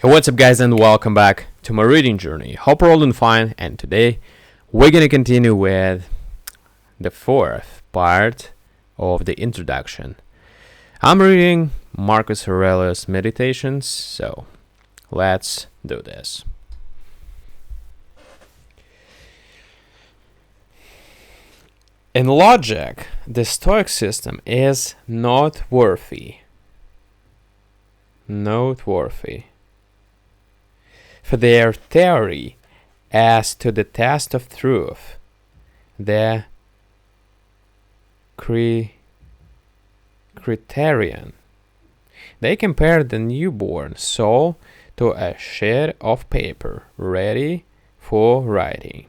Hey, what's up, guys, and welcome back to my reading journey. Hope you're all doing fine, and today we're gonna continue with the fourth part of the introduction. I'm reading Marcus Aurelius' Meditations, so let's do this. In logic, the Stoic system is noteworthy. For their theory as to the test of truth, the criterion. They compared the newborn soul to a sheet of paper ready for writing.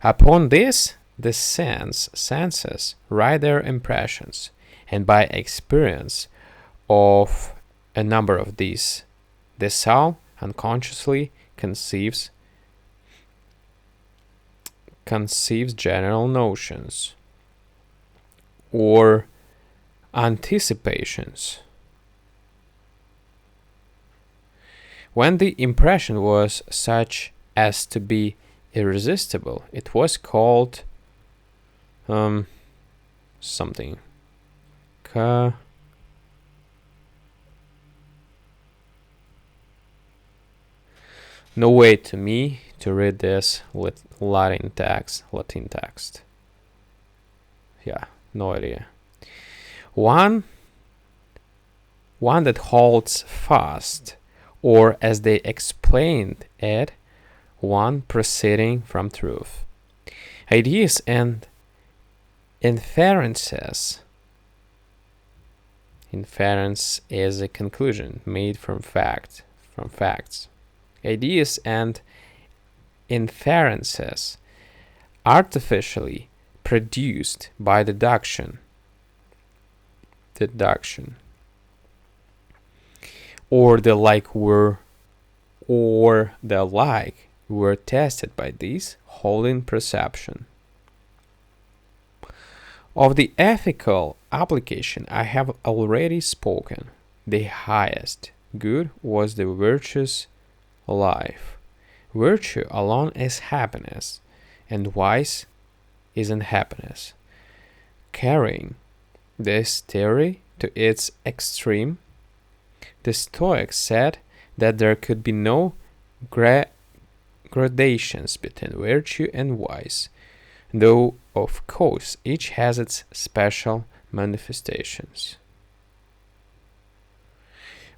Upon this, the senses write their impressions, and by experience of a number of these, the soul unconsciously conceives general notions or anticipations. When the impression was such as to be irresistible, it was called something. No way to me to read this Latin text. Yeah, no idea. One that holds fast, or as they explained it, one proceeding from truth. Ideas and inferences. Inference is a conclusion made from facts. Ideas and inferences artificially produced by deduction or the like were tested by these holding perception. Of the ethical application I have already spoken. The highest good was the virtuous life. Virtue alone is happiness, and vice is unhappiness. Carrying this theory to its extreme, the Stoics said that there could be no gradations between virtue and vice, though of course each has its special manifestations.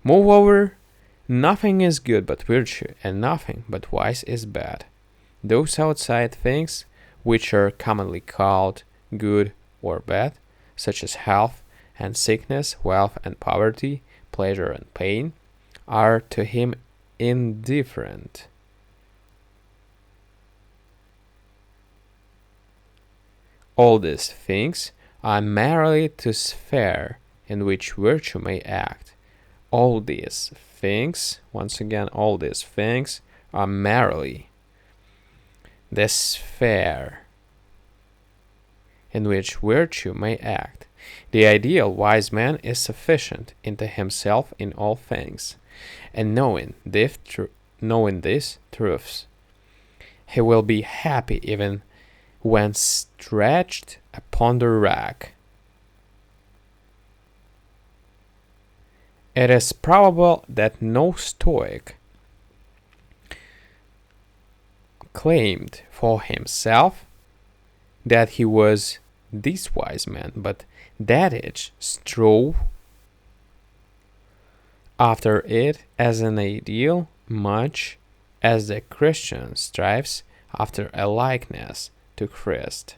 Moreover, nothing is good but virtue, and nothing but vice is bad. Those outside things, which are commonly called good or bad, such as health and sickness, wealth and poverty, pleasure and pain, are to him indifferent. All these things are merely the sphere in which virtue may act. All these things are merely the sphere in which virtue may act. The ideal wise man is sufficient into himself in all things, and knowing these truths, he will be happy even when stretched upon the rack. It is probable that no Stoic claimed for himself that he was this wise man, but that each strove after it as an ideal, much as the Christian strives after a likeness to Christ.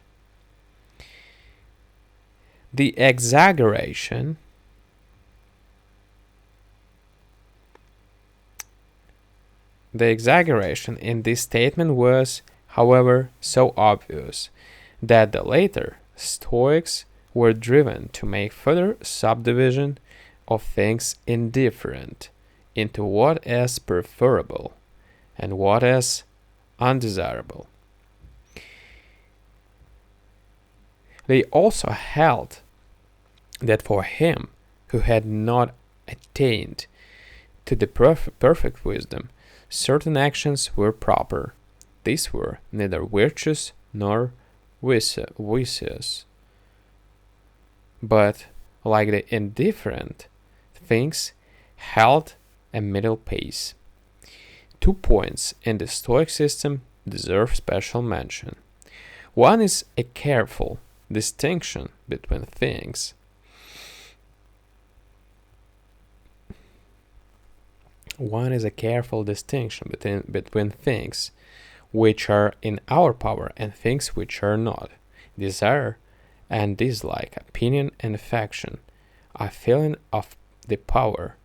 The exaggeration in this statement was, however, so obvious that the later Stoics were driven to make further subdivision of things indifferent into what is preferable and what is undesirable. They also held that for him who had not attained to the perfect wisdom, certain actions were proper. These were neither virtuous nor vicious, but, like the indifferent things, held a middle pace. 2 points in the Stoic system deserve special mention. One is a careful distinction between things. One is a careful distinction between things which are in our power and things which are not. Desire and dislike, opinion and affection, a feeling of the power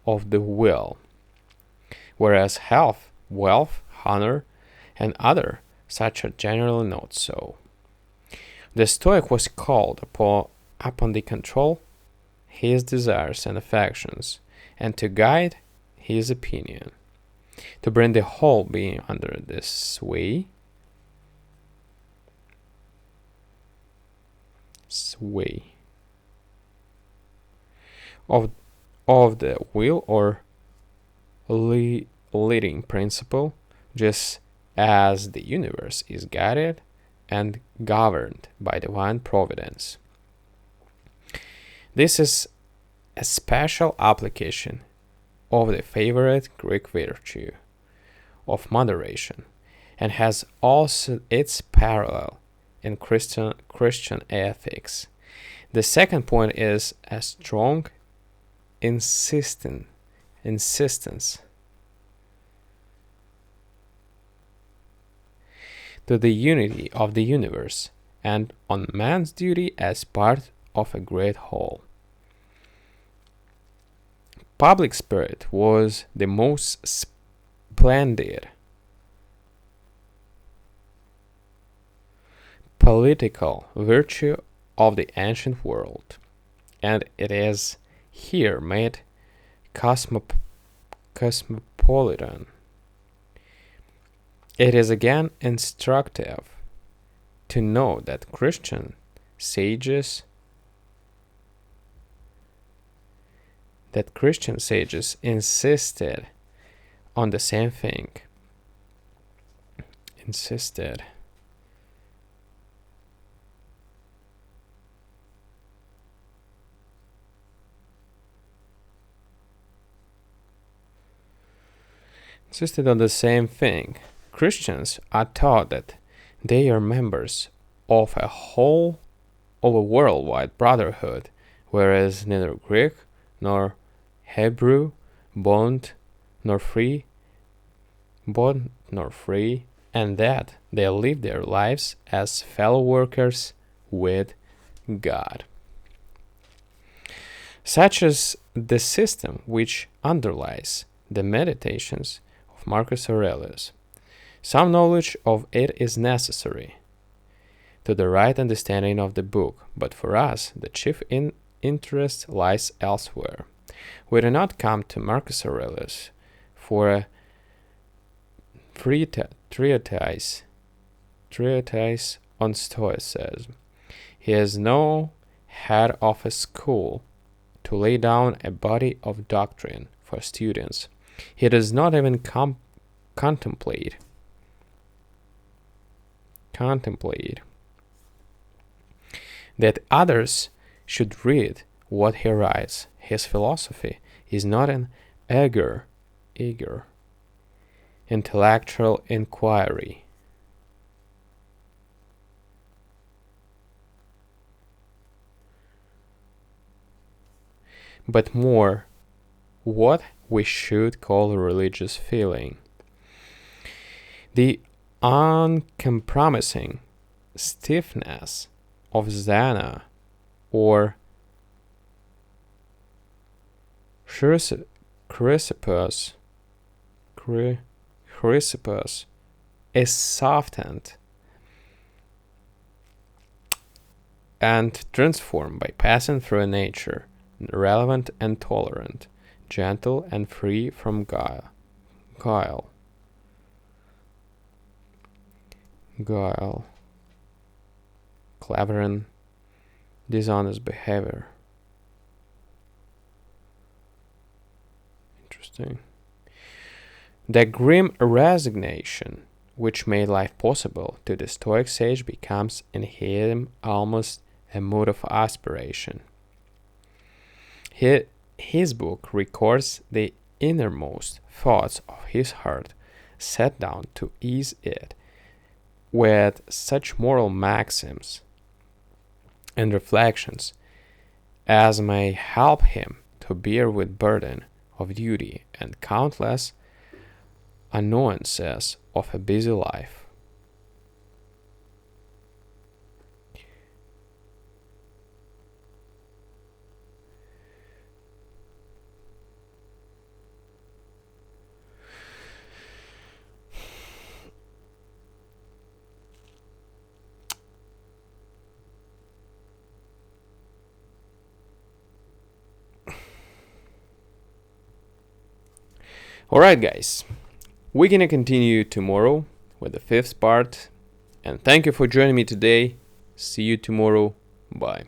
of the will, whereas health, wealth, honor, and other such are generally not so. The Stoic was called upon to control his desires and affections, and to guide his opinion, to bring the whole being under the sway of the will or leading principle, just as the universe is guided and governed by divine providence. This is a special application of the favorite Greek virtue of moderation, and has also its parallel in Christian ethics. The second point is a strong insistence to the unity of the universe and on man's duty as part of a great whole. Public spirit was the most splendid political virtue of the ancient world, and it is here made cosmopolitan. It is again instructive to know that Christian sages insisted on the same thing. Insisted on the same thing. Christians are taught that they are members of a worldwide brotherhood, whereas neither Greek nor Hebrew, bond nor free, and that they live their lives as fellow workers with God. Such is the system which underlies the meditations of Marcus Aurelius. Some knowledge of it is necessary to the right understanding of the book, but for us the chief interest lies elsewhere. We do not come to Marcus Aurelius for a treatise on Stoicism. He is no head of a school to lay down a body of doctrine for students. He does not even contemplate that others should read what he writes. His philosophy is not an eager intellectual inquiry, but more what we should call religious feeling. The uncompromising stiffness of Zana or Chrysippus is softened and transformed by passing through a nature relevant and tolerant, gentle and free from guile, clever and dishonest behavior. Interesting. The grim resignation which made life possible to the Stoic sage becomes in him almost a mood of aspiration. His book records the innermost thoughts of his heart, set down to ease it with such moral maxims and reflections as may help him to bear with burden of duty and countless annoyances of a busy life. Alright, guys, we're gonna continue tomorrow with the fifth part. And thank you for joining me today. See you tomorrow. Bye.